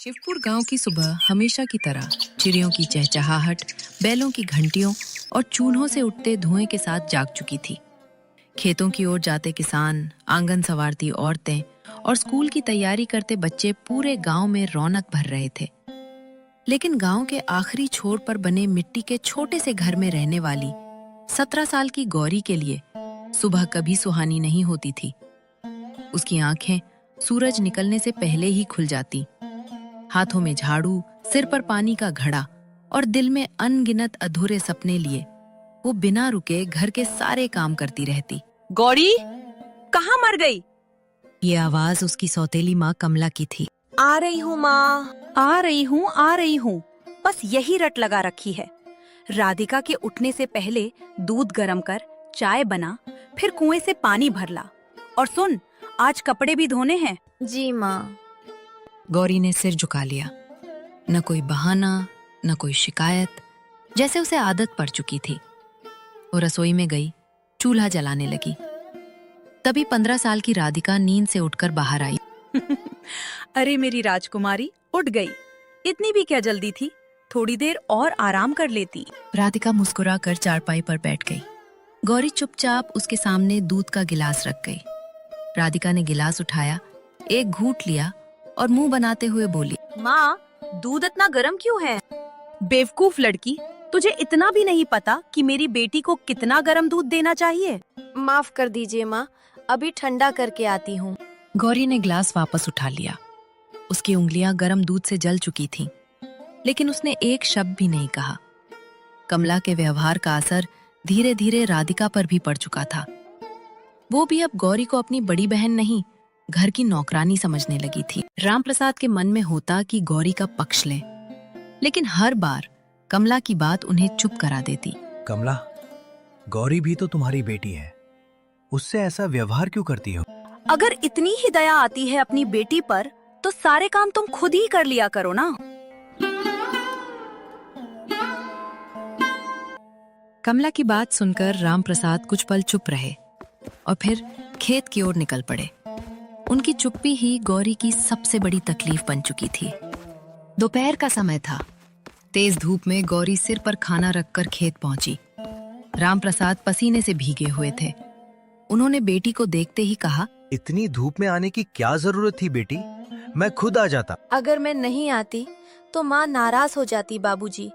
शिवपुर गांव की सुबह हमेशा की तरह चिड़ियों की चहचहाहट, बैलों की घंटियों और चूल्हों से उठते धुएं के साथ जाग चुकी थी। खेतों की ओर जाते किसान, आंगन संवारती औरतें और स्कूल की तैयारी करते बच्चे पूरे गांव में रौनक भर रहे थे। लेकिन गांव के आखिरी छोर पर बने मिट्टी के छोटे से घर में रहने वाली 17 साल की गौरी के लिए सुबह कभी सुहानी नहीं होती थी। उसकी आंखें सूरज निकलने से पहले ही खुल जाती, हाथों में झाड़ू, सिर पर पानी का घड़ा और दिल में अनगिनत अधूरे सपने लिए वो बिना रुके घर के सारे काम करती रहती। गौरी, कहाँ मर गई? ये आवाज उसकी सौतेली माँ कमला की थी। आ रही हूँ माँ, आ रही हूँ। बस यही रट लगा रखी है। राधिका के उठने से पहले दूध गरम कर, चाय बना, फिर कुएं से पानी भर ला। और सुन, आज कपड़े भी धोने हैं। जी माँ। गौरी ने सिर झुका लिया। न कोई बहाना, न कोई शिकायत, जैसे उसे आदत पड़ चुकी थी। वो रसोई में गई, चूल्हा जलाने लगी। तभी 15 साल की राधिका नींद से उठकर बाहर आई। अरे मेरी राजकुमारी, उठ गई। इतनी भी क्या जल्दी थी? थोड़ी देर और आराम कर लेती। राधिका मुस्कुराकर चारपाई पर बैठ गई। गौरी चुपचाप उसके सामने दूध का गिलास रख गई। राधिका ने गिलास उठाया, एक घूंट लिया और मुंह बनाते हुए बोली, माँ, दूध इतना गर्म क्यों है? बेवकूफ लड़की, तुझे इतना भी नहीं पता कि मेरी बेटी को कितना गर्म दूध देना चाहिए? माफ कर दीजिए माँ, अभी ठंडा करके आती हूँ। गौरी ने गिलास वापस उठा लिया। उसकी उंगलियां गर्म दूध से जल चुकी थीं, लेकिन उसने एक शब्द भी नहीं कहा। कमला के व्यवहार का असर धीरे धीरे राधिका पर भी पड़ चुका था। वो भी अब गौरी को अपनी बड़ी बहन नहीं, घर की नौकरानी समझने लगी थी। रामप्रसाद के मन में होता कि गौरी का पक्ष ले, लेकिन हर बार कमला की बात उन्हें चुप करा देती। कमला, गौरी भी तो तुम्हारी बेटी है, उससे ऐसा व्यवहार क्यों करती हो? अगर इतनी ही दया आती है अपनी बेटी पर, तो सारे काम तुम खुद ही कर लिया करो ना। कमला की बात सुनकर रामप्रसाद कुछ पल चुप रहे और फिर खेत की ओर निकल पड़े। उनकी चुप्पी ही गौरी की सबसे बड़ी तकलीफ बन चुकी थी। दोपहर का समय था। तेज धूप में गौरी सिर पर खाना रखकर खेत पहुंची। रामप्रसाद पसीने से भीगे हुए थे। उन्होंने बेटी को देखते ही कहा, इतनी धूप में आने की क्या जरूरत थी बेटी? मैं खुद आ जाता। अगर मैं नहीं आती तो माँ नाराज हो जाती बाबूजी।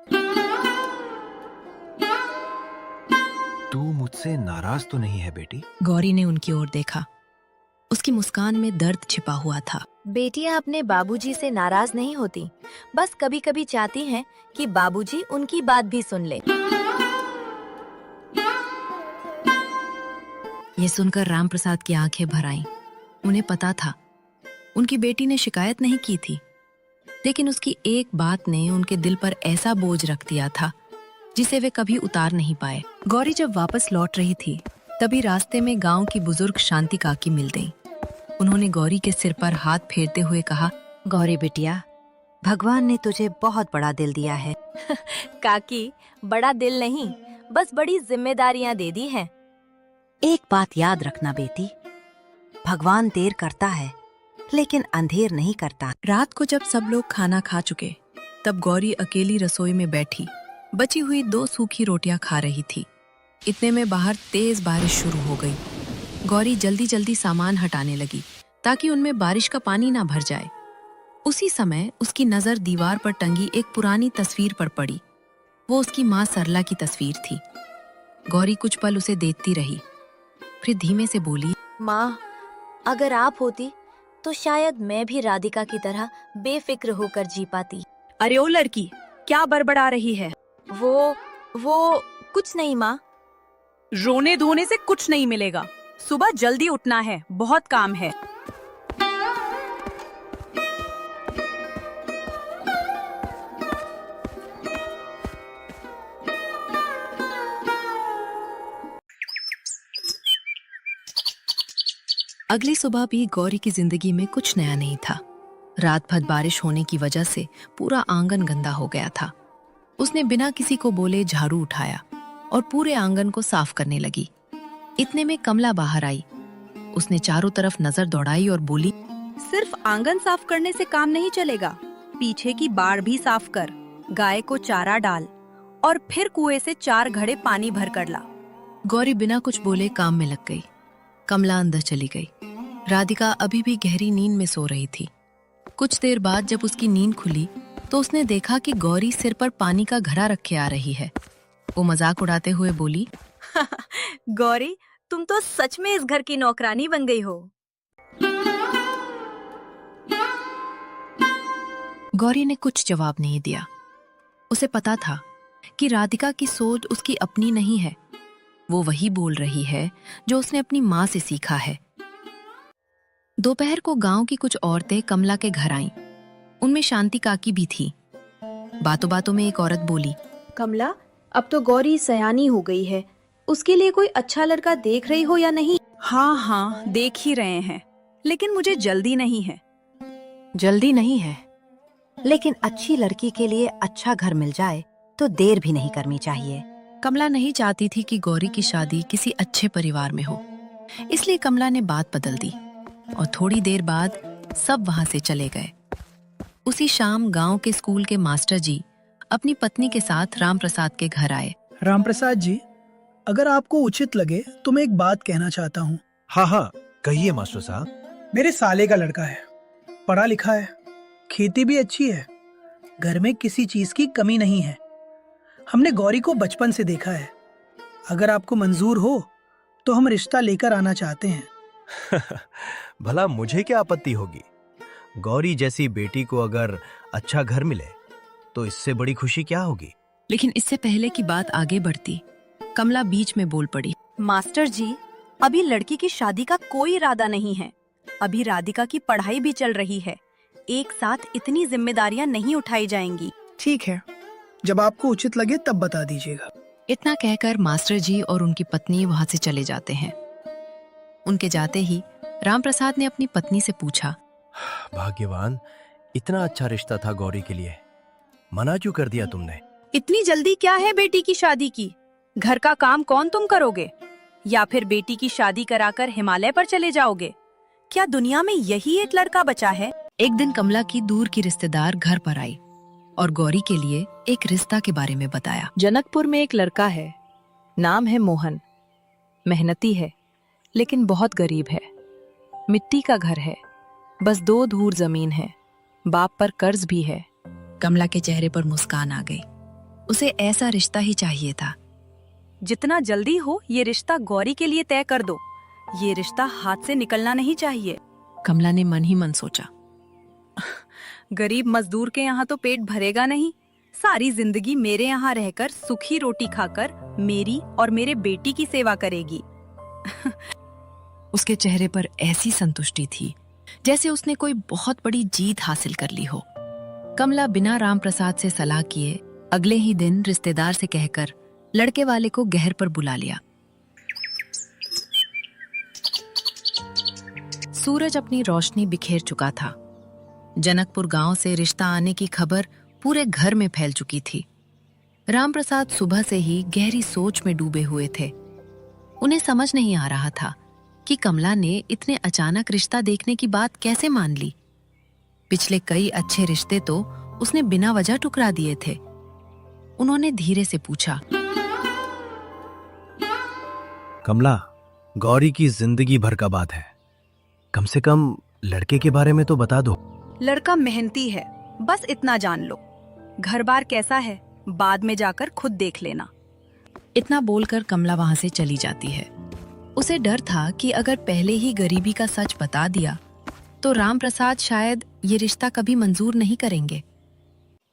तू मुझसे नाराज तो नहीं है बेटी? गौरी ने उनकी ओर देखा। उसकी मुस्कान में दर्द छिपा हुआ था। बेटियां अपने बाबूजी से नाराज नहीं होती, बस कभी कभी चाहती हैं कि बाबूजी उनकी बात भी सुन ले। ये सुनकर रामप्रसाद की आंखें भर आईं। उन्हें पता था उनकी बेटी ने शिकायत नहीं की थी, लेकिन उसकी एक बात ने उनके दिल पर ऐसा बोझ रख दिया था जिसे वे कभी उतार नहीं पाए। गौरी जब वापस लौट रही थी, तभी रास्ते में गांव की बुजुर्ग शांति काकी मिल गई। उन्होंने गौरी के सिर पर हाथ फेरते हुए कहा, गौरी बिटिया, भगवान ने तुझे बहुत बड़ा दिल दिया है। काकी, बड़ा दिल नहीं, बस बड़ी जिम्मेदारियां दे दी हैं। एक बात याद रखना बेटी, भगवान देर करता है लेकिन अंधेर नहीं करता। रात को जब सब लोग खाना खा चुके, तब गौरी अकेली रसोई में बैठी बची हुई 2 सूखी रोटियां खा रही थी। इतने में बाहर तेज बारिश शुरू हो गई। गौरी जल्दी जल्दी सामान हटाने लगी ताकि उनमें बारिश का पानी ना भर जाए। उसी समय उसकी नजर दीवार पर टंगी एक पुरानी तस्वीर पर पड़ी। वो उसकी माँ सरला की तस्वीर थी। गौरी कुछ पल उसे देखती रही, फिर धीमे से बोली, माँ, अगर आप होती तो शायद मैं भी राधिका की तरह बेफिक्र होकर जी पाती। अरे ओ लड़की, क्या बड़बड़ा रही है? वो कुछ नहीं माँ। रोने धोने से कुछ नहीं मिलेगा। सुबह जल्दी उठना है, बहुत काम है। अगली सुबह भी गौरी की जिंदगी में कुछ नया नहीं था। रात भर बारिश होने की वजह से पूरा आंगन गंदा हो गया था। उसने बिना किसी को बोले झाड़ू उठाया और पूरे आंगन को साफ करने लगी। इतने में कमला बाहर आई। उसने चारों तरफ नजर दौड़ाई और बोली, सिर्फ आंगन साफ करने से काम नहीं चलेगा, पीछे की बाड़ भी साफ कर, गाय को चारा डाल और फिर कुएं से 4 घड़े पानी भर कर ला। गौरी बिना कुछ बोले काम में लग गई। कमला अंदर चली गई। राधिका अभी भी गहरी नींद में सो रही थी। कुछ देर बाद जब उसकी नींद खुली तो उसने देखा कि गौरी सिर पर पानी का घड़ा रखे आ रही है। वो मजाक उड़ाते हुए बोली, गौरी, तुम तो सच में इस घर की नौकरानी बन गई हो। गौरी ने कुछ जवाब नहीं दिया। उसे पता था कि राधिका की सोच उसकी अपनी नहीं है। वो वही बोल रही है जो उसने अपनी माँ से सीखा है। दोपहर को गांव की कुछ औरतें कमला के घर आईं। उनमें शांति काकी भी थी। बातों बातों में एक औरत बोली, कमला, अब तो गौरी सयानी हो गई है, उसके लिए कोई अच्छा लड़का देख रही हो या नहीं? हाँ हाँ, देख ही रहे हैं, लेकिन मुझे जल्दी नहीं है। जल्दी नहीं है, लेकिन अच्छी लड़की के लिए अच्छा घर मिल जाए तो देर भी नहीं करनी चाहिए। कमला नहीं चाहती थी कि गौरी की शादी किसी अच्छे परिवार में हो, इसलिए कमला ने बात बदल दी और थोड़ी देर बाद सब वहां से चले गए। उसी शाम गांव के स्कूल के मास्टर जी अपनी पत्नी के साथ रामप्रसाद के घर आए। रामप्रसाद जी, अगर आपको उचित लगे तो मैं एक बात कहना चाहता हूँ। हाँ हाँ, कहिए मास्टर साहब। मेरे साले का लड़का है, पढ़ा लिखा है, खेती भी अच्छी है, घर में किसी चीज की कमी नहीं है। हमने गौरी को बचपन से देखा है। अगर आपको मंजूर हो तो हम रिश्ता लेकर आना चाहते हैं। भला मुझे क्या आपत्ति होगी? गौरी जैसी बेटी को अगर अच्छा घर मिले तो इससे बड़ी खुशी क्या होगी? लेकिन इससे पहले कि बात आगे बढ़ती, कमला बीच में बोल पड़ी। मास्टर जी, अभी लड़की की शादी का कोई इरादा नहीं है। अभी राधिका की पढ़ाई भी चल रही है। एक साथ इतनी जिम्मेदारियां नहीं उठाई जाएंगी। ठीक है, जब आपको उचित लगे तब बता दीजिएगा। इतना कहकर मास्टर जी और उनकी पत्नी वहां से चले जाते हैं। उनके जाते ही रामप्रसाद ने अपनी पत्नी से पूछा, भाग्यवान, इतना अच्छा रिश्ता था गौरी के लिए, मना क्यों कर दिया तुमने? इतनी जल्दी क्या है बेटी की शादी की? घर का काम कौन तुम करोगे? या फिर बेटी की शादी कराकर हिमालय पर चले जाओगे? क्या दुनिया में यही एक लड़का बचा है? एक दिन कमला की दूर की रिश्तेदार घर पर आई और गौरी के लिए एक रिश्ता के बारे में बताया। जनकपुर में एक लड़का है, नाम है मोहन। मेहनती है लेकिन बहुत गरीब है। मिट्टी का घर है, बस 2 धूर जमीन है। बाप पर कर्ज भी है। कमला के चेहरे पर मुस्कान आ गई। उसे ऐसा रिश्ता ही चाहिए था। जितना जल्दी हो ये रिश्ता गौरी के लिए तय कर दो। ये रिश्ता हाथ से निकलना नहीं चाहिए। कमला ने मन ही मन सोचा, गरीब मजदूर के यहाँ तो पेट भरेगा नहीं। सारी जिंदगी मेरे यहाँ रहकर सूखी रोटी खाकर मेरी और मेरे बेटी की सेवा करेगी। उसके चेहरे पर ऐसी संतुष्टि थी जैसे उसने कोई बहुत बड़ी जीत हासिल कर ली हो। कमला बिना रामप्रसाद से सलाह किए अगले ही दिन रिश्तेदार से कहकर लड़के वाले को गहर पर बुला लिया। सूरज अपनी रोशनी बिखेर चुका था। जनकपुर गांव से रिश्ता आने की खबर पूरे घर में फैल चुकी थी। रामप्रसाद सुबह से ही गहरी सोच में डूबे हुए थे। उन्हें समझ नहीं आ रहा था कि कमला ने इतने अचानक रिश्ता देखने की बात कैसे मान ली। पिछले कई अच्छे रिश्ते तो उसने बिना वजह टुकरा दिए थे। उन्होंने धीरे से पूछा, कमला, गौरी की जिंदगी भर का बात है, कम से कम लड़के के बारे में तो बता दो। लड़का मेहनती है, बस इतना जान लो। घर बार कैसा है बाद में जाकर खुद देख लेना। इतना बोलकर कमला वहां से चली जाती है। उसे डर था कि अगर पहले ही गरीबी का सच बता दिया तो रामप्रसाद शायद ये रिश्ता कभी मंजूर नहीं करेंगे।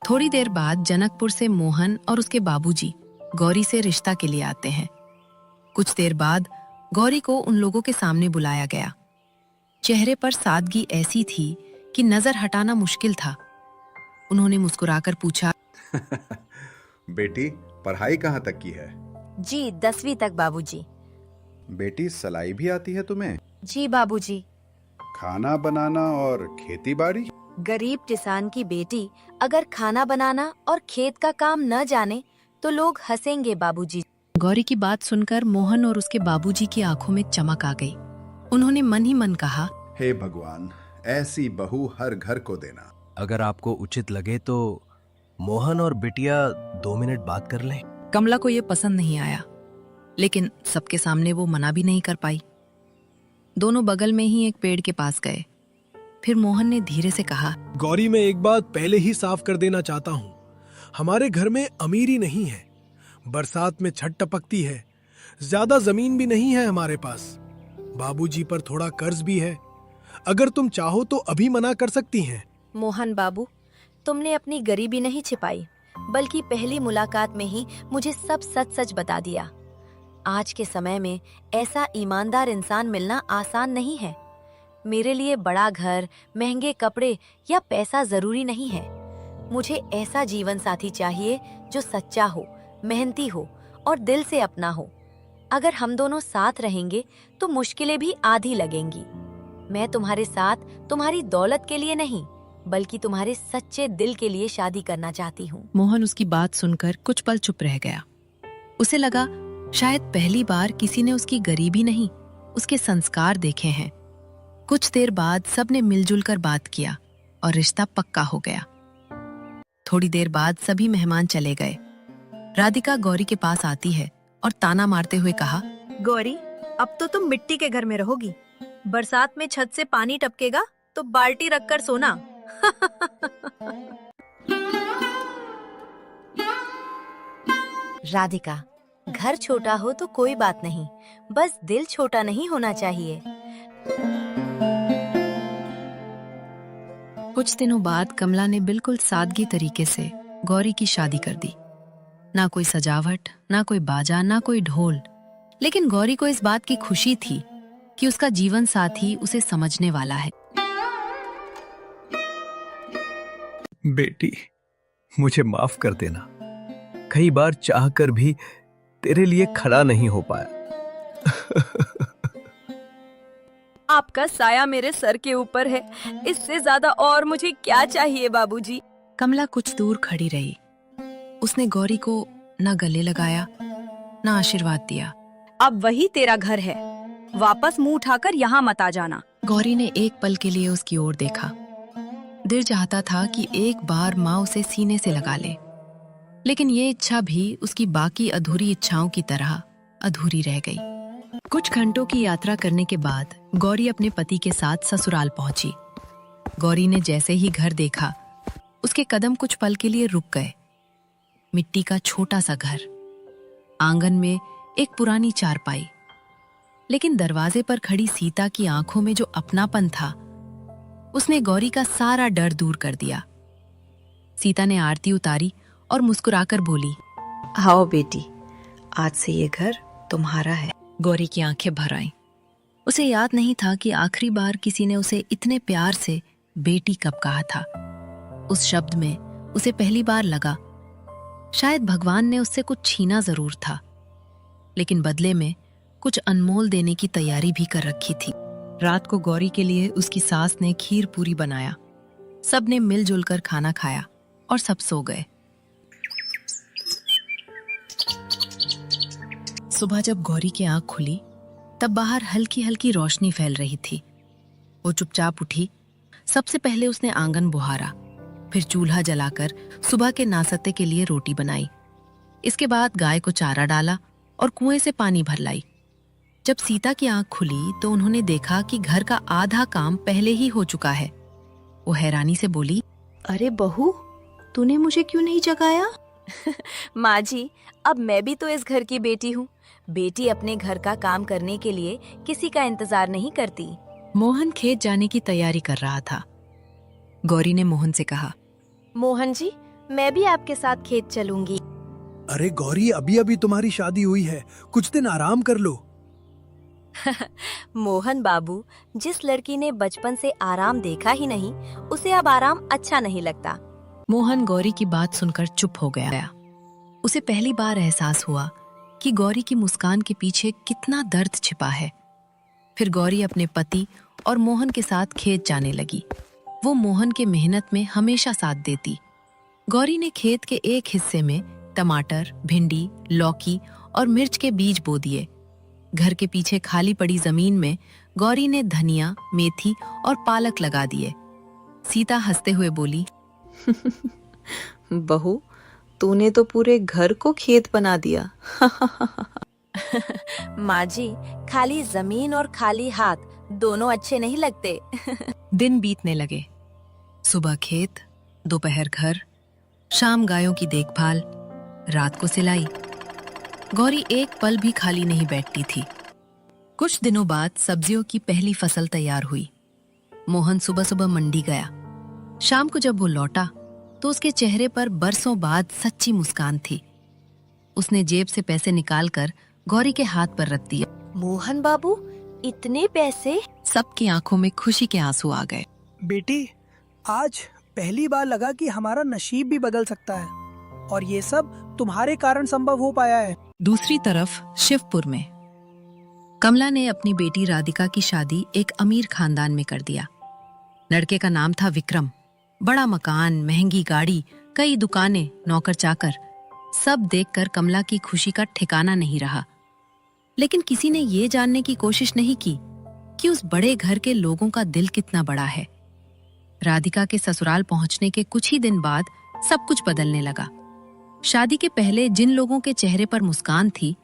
थोड़ी देर बाद जनकपुर से मोहन और उसके बाबूजी गौरी से रिश्ता के लिए आते हैं। कुछ देर बाद गौरी को उन लोगों के सामने बुलाया गया। चेहरे पर सादगी ऐसी थी कि नजर हटाना मुश्किल था। उन्होंने मुस्कुराकर पूछा, बेटी, पढ़ाई कहाँ तक की है? जी 10वीं तक बाबूजी। बेटी, सिलाई भी आती है तुम्हें? जी बाबूजी। खाना बनाना और खेती बाड़ी? गरीब किसान की बेटी अगर खाना बनाना और खेत का काम न जाने तो लोग हंसेंगे बाबूजी। गौरी की बात सुनकर मोहन और उसके बाबूजी की आंखों में चमक आ गई। उन्होंने मन ही मन कहा, हे भगवान, ऐसी बहू हर घर को देना। अगर आपको उचित लगे तो मोहन और बिटिया 2 मिनट बात कर लें। कमला को ये पसंद नहीं आया, लेकिन सबके सामने वो मना भी नहीं कर पाई। दोनों बगल में ही एक पेड़ के पास गए। फिर मोहन ने धीरे से कहा, गौरी, मैं एक बात पहले ही साफ कर देना चाहता हूँ। हमारे घर में अमीरी नहीं है, बरसात में छत टपकती है, ज्यादा जमीन भी नहीं है हमारे पास। बाबूजी पर थोड़ा कर्ज भी है। अगर तुम चाहो तो अभी मना कर सकती हैं। मोहन बाबू, तुमने अपनी गरीबी नहीं छिपाई, बल्कि पहली मुलाकात में ही मुझे सब सच सच बता दिया। आज के समय में ऐसा ईमानदार इंसान मिलना आसान नहीं है। मेरे लिए बड़ा घर, महंगे कपड़े या पैसा जरूरी नहीं है। मुझे ऐसा जीवन साथी चाहिए जो सच्चा हो, मेहनती हो और दिल से अपना हो। अगर हम दोनों साथ रहेंगे तो मुश्किलें भी आधी लगेंगी। मैं तुम्हारे साथ तुम्हारी दौलत के लिए नहीं, बल्कि तुम्हारे सच्चे दिल के लिए शादी करना चाहती हूँ। मोहन उसकी बात सुनकर कुछ पल चुप रह गया। उसे लगा शायद पहली बार किसी ने उसकी गरीबी नहीं, उसके संस्कार देखे हैं। कुछ देर बाद सबने मिलजुल कर बात किया और रिश्ता पक्का हो गया। थोड़ी देर बाद सभी मेहमान चले गए। राधिका गौरी के पास आती है और ताना मारते हुए कहा, गौरी, अब तो तुम मिट्टी के घर में रहोगी। बरसात में छत से पानी टपकेगा तो बाल्टी रखकर सोना। राधिका, घर छोटा हो तो कोई बात नहीं, बस दिल छोटा नहीं होना चाहिए। कुछ दिनों बाद कमला ने बिल्कुल सादगी तरीके से गौरी की शादी कर दी। ना कोई सजावट, ना कोई बाजा, ना कोई ढोल, लेकिन गौरी को इस बात की खुशी थी कि उसका जीवन साथी उसे समझने वाला है। बेटी, मुझे माफ कर देना। कई बार चाहकर भी तेरे लिए खड़ा नहीं हो पाया। आपका साया मेरे सर के ऊपर है, इससे ज्यादा और मुझे क्या चाहिए बाबूजी। कमला कुछ दूर खड़ी रही। उसने गौरी को न गले लगाया, न आशीर्वाद दिया। अब वही तेरा घर है, वापस मुंह उठाकर यहाँ मत आ जाना। गौरी ने एक पल के लिए उसकी ओर देखा। दिल चाहता था कि एक बार माँ उसे सीने से लगा ले, लेकिन ये इच्छा भी उसकी बाकी अधूरी इच्छाओं की तरह अधूरी रह गई। कुछ घंटों की यात्रा करने के बाद गौरी अपने पति के साथ ससुराल पहुंची। गौरी ने जैसे ही घर देखा, उसके कदम कुछ पल के लिए रुक गए। मिट्टी का छोटा सा घर, आंगन में एक पुरानी चारपाई, लेकिन दरवाजे पर खड़ी सीता की आंखों में जो अपनापन था, उसने गौरी का सारा डर दूर कर दिया। सीता ने आरती उतारी और मुस्कुराकर बोली, आओ बेटी, आज से ये घर तुम्हारा है। गौरी की आंखें भर आईं। उसे याद नहीं था कि आखिरी बार किसी ने उसे इतने प्यार से बेटी कब कहा था। उस शब्द में उसे पहली बार लगा शायद भगवान ने उससे कुछ छीना जरूर था, लेकिन बदले में कुछ अनमोल देने की तैयारी भी कर रखी थी। रात को गौरी के लिए उसकी सास ने खीर पूरी बनाया। सब ने मिलजुल कर खाना खाया और सब सो गए। सुबह जब गौरी की आंख खुली, तब बाहर हल्की हल्की रोशनी फैल रही थी। वो चुपचाप उठी। सबसे पहले उसने आंगन बुहारा, फिर चूल्हा जलाकर सुबह के नाश्ते के लिए रोटी बनाई। इसके बाद गाय को चारा डाला और कुएं से पानी भर लाई। जब सीता की आंख खुली तो उन्होंने देखा कि घर का आधा काम पहले ही हो चुका है। वो हैरानी से बोली, अरे बहू, तूने मुझे क्यों नहीं जगाया? माँ जी, अब मैं भी तो इस घर की बेटी हूँ। बेटी अपने घर का काम करने के लिए किसी का इंतजार नहीं करती। मोहन खेत जाने की तैयारी कर रहा था। गौरी ने मोहन से कहा, मोहन जी, मैं भी आपके साथ खेत चलूंगी। अरे गौरी, अभी अभी तुम्हारी शादी हुई है, कुछ दिन आराम कर लो। मोहन बाबू, जिस लड़की ने बचपन से आराम देखा ही नहीं, उसे अब आराम अच्छा नहीं लगता। मोहन गौरी की बात सुनकर चुप हो गया। उसे पहली बार एहसास हुआ कि गौरी की मुस्कान के पीछे कितना दर्द छिपा है। फिर गौरी अपने पति और मोहन के साथ खेत जाने लगी। वो मोहन के मेहनत में हमेशा साथ देती। गौरी ने खेत के एक हिस्से में टमाटर, भिंडी, लौकी और मिर्च के बीज बो दिए। घर के पीछे खाली पड़ी जमीन में गौरी ने धनिया, मेथी और पालक लगा दिए। सीता हंसते हुए बोली, बहू, तूने तो पूरे घर को खेत बना दिया। माँ जी, खाली जमीन और खाली हाथ दोनों अच्छे नहीं लगते। दिन बीतने लगे। सुबह खेत, दोपहर घर, शाम गायों की देखभाल, रात को सिलाई। गौरी एक पल भी खाली नहीं बैठती थी। कुछ दिनों बाद सब्जियों की पहली फसल तैयार हुई। मोहन सुबह सुबह मंडी गया। शाम को जब वो लौटा तो उसके चेहरे पर बरसों बाद सच्ची मुस्कान थी। उसने जेब से पैसे निकालकर गौरी के हाथ पर रख दिया। मोहन बाबू, इतने पैसे? सबकी आंखों में खुशी के आंसू आ गए। बेटी, आज पहली बार लगा कि हमारा नसीब भी बदल सकता है और ये सब तुम्हारे कारण संभव हो पाया है। दूसरी तरफ शिवपुर में कमला ने अपनी बेटी राधिका की शादी एक अमीर खानदान में कर दिया। लड़के का नाम था विक्रम। बड़ा मकान, महंगी गाड़ी, कई दुकानें, नौकर चाकर, सब देखकर कमला की खुशी का ठिकाना नहीं रहा। लेकिन किसी ने ये जानने की कोशिश नहीं की कि उस बड़े घर के लोगों का दिल कितना बड़ा है। राधिका के ससुराल पहुंचने के कुछ ही दिन बाद सब कुछ बदलने लगा। शादी के पहले जिन लोगों के चेहरे पर मुस्कान थी,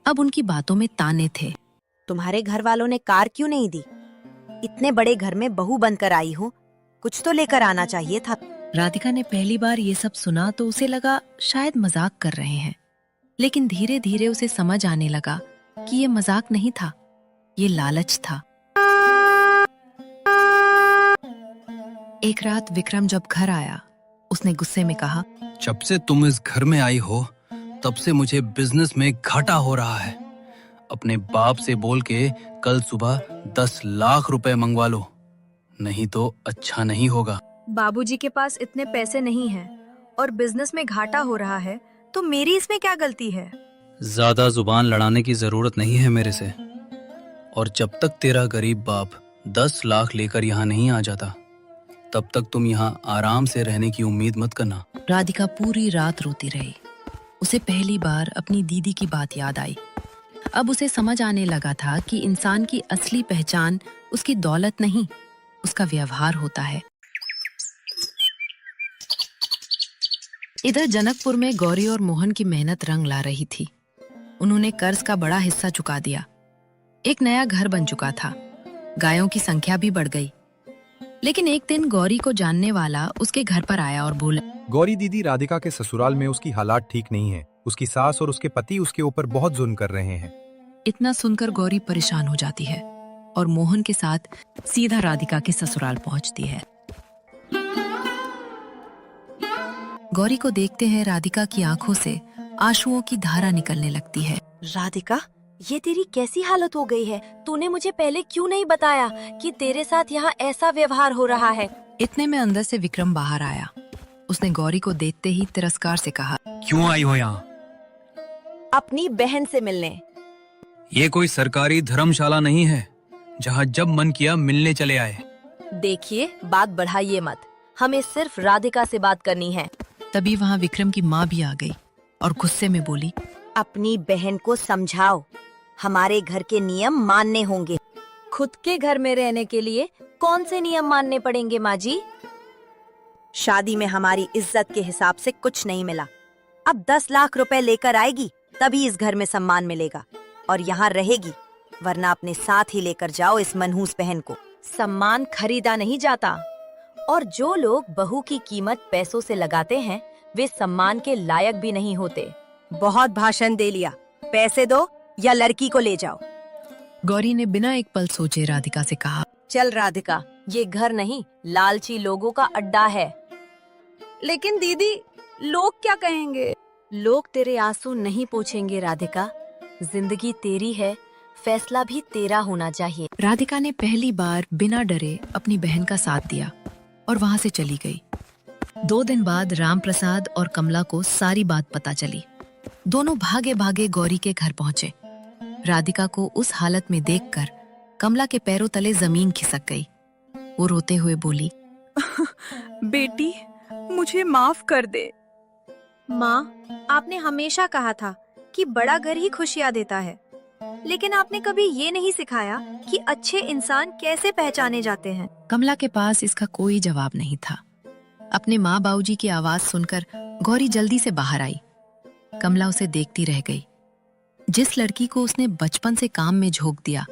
अब उनकी बातों में ताने थे। तुम्हारे घर वालों ने कार क्यों नहीं दी? इतने बड़े घर में बहू बनकर आई हो, कुछ तो लेकर आना चाहिए था। राधिका ने पहली बार ये सब सुना तो उसे लगा शायद मजाक कर रहे हैं, लेकिन धीरे धीरे उसे समझ आने लगा कि ये मजाक नहीं था, ये लालच था। एक रात विक्रम जब घर आया, उसने गुस्से में कहा, जब से तुम इस घर में आई हो तब से मुझे बिजनेस में घाटा हो रहा है। अपने बाप से बोल के कल सुबह 10 लाख रुपए मंगवा लो, नहीं तो अच्छा नहीं होगा। बाबूजी के पास इतने पैसे नहीं हैं और बिजनेस में घाटा हो रहा है, तो मेरी इसमें क्या गलती है? ज्यादा जुबान लड़ाने की जरूरत नहीं है मेरे से। और जब तक तेरा गरीब बाप 10 लाख लेकर यहाँ नहीं आ जाता, तब तक तुम यहाँ आराम से रहने की उम्मीद मत करना। राधिका पूरी रात रोती रही। उसे पहली बार अपनी दीदी की बात याद आई। अब उसे समझ आने लगा था कि इंसान की असली पहचान उसकी दौलत नहीं, उसका व्यवहार होता है। इधर जनकपुर में गौरी और मोहन की मेहनत रंग ला रही थी। उन्होंने कर्ज का बड़ा हिस्सा चुका दिया। एक नया घर बन चुका था। गायों की संख्या भी बढ़ गई। लेकिन एक दिन गौरी को जानने वाला उसके घर पर आया और बोला, गौरी दीदी, राधिका के ससुराल में उसकी हालात ठीक नहीं है। उसकी सास और उसके पति उसके ऊपर बहुत जुल्म कर रहे हैं। इतना सुनकर गौरी परेशान हो जाती है और मोहन के साथ सीधा राधिका के ससुराल पहुंचती है। गौरी को देखते हैं राधिका की आंखों से आंसुओं की धारा निकलने लगती है। राधिका, ये तेरी कैसी हालत हो गई है? तूने मुझे पहले क्यों नहीं बताया कि तेरे साथ यहाँ ऐसा व्यवहार हो रहा है? इतने में अंदर से विक्रम बाहर आया। उसने गौरी को देखते ही तिरस्कार से कहा, क्यों आई हो यहाँ? अपनी बहन से मिलने। ये कोई सरकारी धर्मशाला नहीं है जहाँ जब मन किया मिलने चले आए। देखिए, बात बढ़ाइए मत, हमें सिर्फ राधिका से बात करनी है। तभी वहाँ विक्रम की माँ भी आ गई और गुस्से में बोली, अपनी बहन को समझाओ, हमारे घर के नियम मानने होंगे। खुद के घर में रहने के लिए कौन से नियम मानने पड़ेंगे माँ जी? शादी में हमारी इज्जत के हिसाब से कुछ नहीं मिला। अब 10 लाख रुपए लेकर आएगी तभी इस घर में सम्मान मिलेगा और यहाँ रहेगी, वरना अपने साथ ही लेकर जाओ इस मनहूस बहन को। सम्मान खरीदा नहीं जाता और जो लोग बहू की कीमत पैसों से लगाते हैं वे सम्मान के लायक भी नहीं होते। बहुत भाषण दे लिया, पैसे दो या लड़की को ले जाओ। गौरी ने बिना एक पल सोचे राधिका से कहा, चल राधिका, ये घर नहीं लालची लोगों का अड्डा है। लेकिन दीदी, लोग क्या कहेंगे? लोग तेरे आंसू नहीं पोंछेंगे राधिका, जिंदगी तेरी है, फैसला भी तेरा होना चाहिए। राधिका ने पहली बार बिना डरे अपनी बहन का साथ दिया और वहाँ से चली गई। 2 दिन बाद राम प्रसाद और कमला को सारी बात पता चली। दोनों भागे भागे गौरी के घर पहुंचे। राधिका को उस हालत में देखकर कमला के पैरों तले जमीन खिसक गई। वो रोते हुए बोली, बेटी, मुझे माफ कर दे। माँ, आपने हमेशा कहा था कि बड़ा घर ही खुशियाँ देता है। लेकिन आपने कभी ये नहीं सिखाया कि अच्छे इंसान कैसे पहचाने जाते हैं। कमला के पास इसका कोई जवाब नहीं था। अपने माँ बाबूजी की आवाज सुनकर गौरी जल्दी से बाहर आई। कमला उसे देखती रह गई। जिस लड़की को उसने बचपन से काम में झोंक दिया,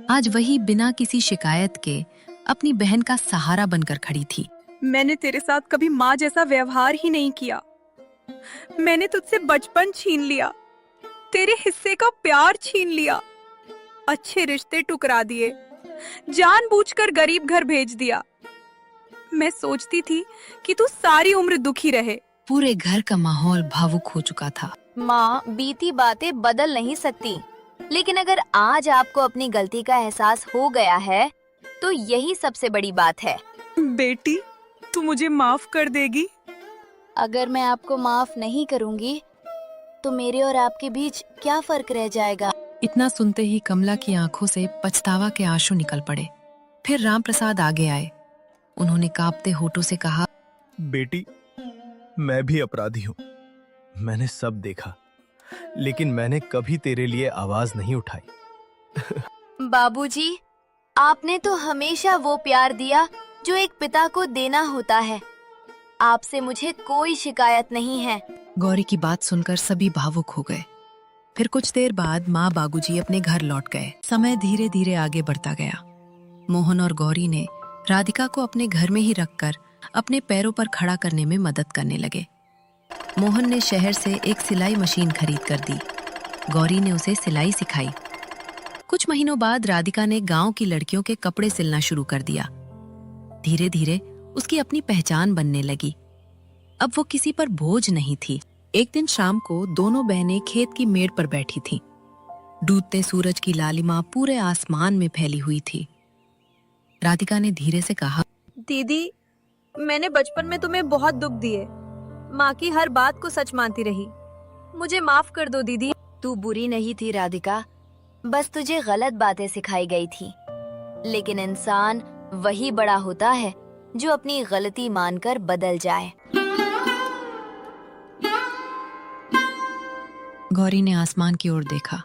आज वही बिना किसी शिकायत के अपनी बहन का सहारा बनकर खड़ी थी। मैंने तेरे साथ कभी माँ जैसा व्यवहार ही नहीं किया। मैंने तुझसे बचपन छीन लिया, तेरे हिस्से का प्यार छीन लिया, अच्छे रिश्ते टुकरा दिए, जानबूझकर गरीब घर भेज दिया। मैं सोचती थी कि तू सारी उम्र दुखी रहे। पूरे घर का माहौल भावुक हो चुका था। माँ, बीती बातें बदल नहीं सकती, लेकिन अगर आज आपको अपनी गलती का एहसास हो गया है तो यही सबसे बड़ी बात है। बेटी, तू मुझे माफ कर देगी? अगर मैं आपको माफ नहीं करूंगी तो मेरे और आपके बीच क्या फर्क रह जाएगा? इतना सुनते ही कमला की आंखों से पछतावा के आंसू निकल पड़े। फिर राम प्रसाद आगे आए। उन्होंने कांपते होठों से कहा, बेटी, मैं भी अपराधी हूँ। मैंने सब देखा, लेकिन मैंने कभी तेरे लिए आवाज नहीं उठाई। बाबूजी, आपने तो हमेशा वो प्यार दिया जो एक पिता को देना होता है। आपसे मुझे कोई शिकायत नहीं है। गौरी की बात सुनकर सभी भावुक हो गए। फिर कुछ देर बाद माँ बाबूजी अपने घर लौट गए। समय धीरे धीरे आगे बढ़ता गया। मोहन और गौरी ने राधिका को अपने घर में ही रखकर अपने पैरों पर खड़ा करने में मदद करने लगे। मोहन ने शहर से एक सिलाई मशीन खरीद कर दी। गौरी ने उसे सिलाई सिखाई। कुछ महीनों बाद राधिका ने गांव की लड़कियों के कपड़े सिलना शुरू कर दिया। धीरे धीरे उसकी अपनी पहचान बनने लगी। अब वो किसी पर बोझ नहीं थी। एक दिन शाम को दोनों बहनें खेत की मेड़ पर बैठी थीं। डूबते सूरज की लालिमा पूरे आसमान में फैली हुई थी। राधिका ने धीरे से कहा, दीदी, मैंने बचपन में तुम्हें बहुत दुख दिए। माँ की हर बात को सच मानती रही। मुझे माफ कर दो दीदी। तू बुरी नहीं थी राधिका, बस तुझे गलत बातें सिखाई गई थी। लेकिन इंसान वही बड़ा होता है जो अपनी गलती मानकर बदल जाए। गौरी ने आसमान की ओर देखा।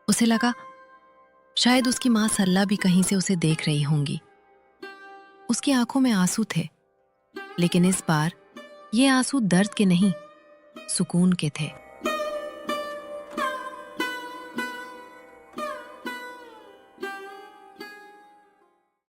उसे लगा शायद उसकी माँ सरला भी कहीं से उसे देख रही होंगी। उसकी आंखों में आंसू थे, लेकिन इस बार ये आंसू दर्द के नहीं, सुकून के थे।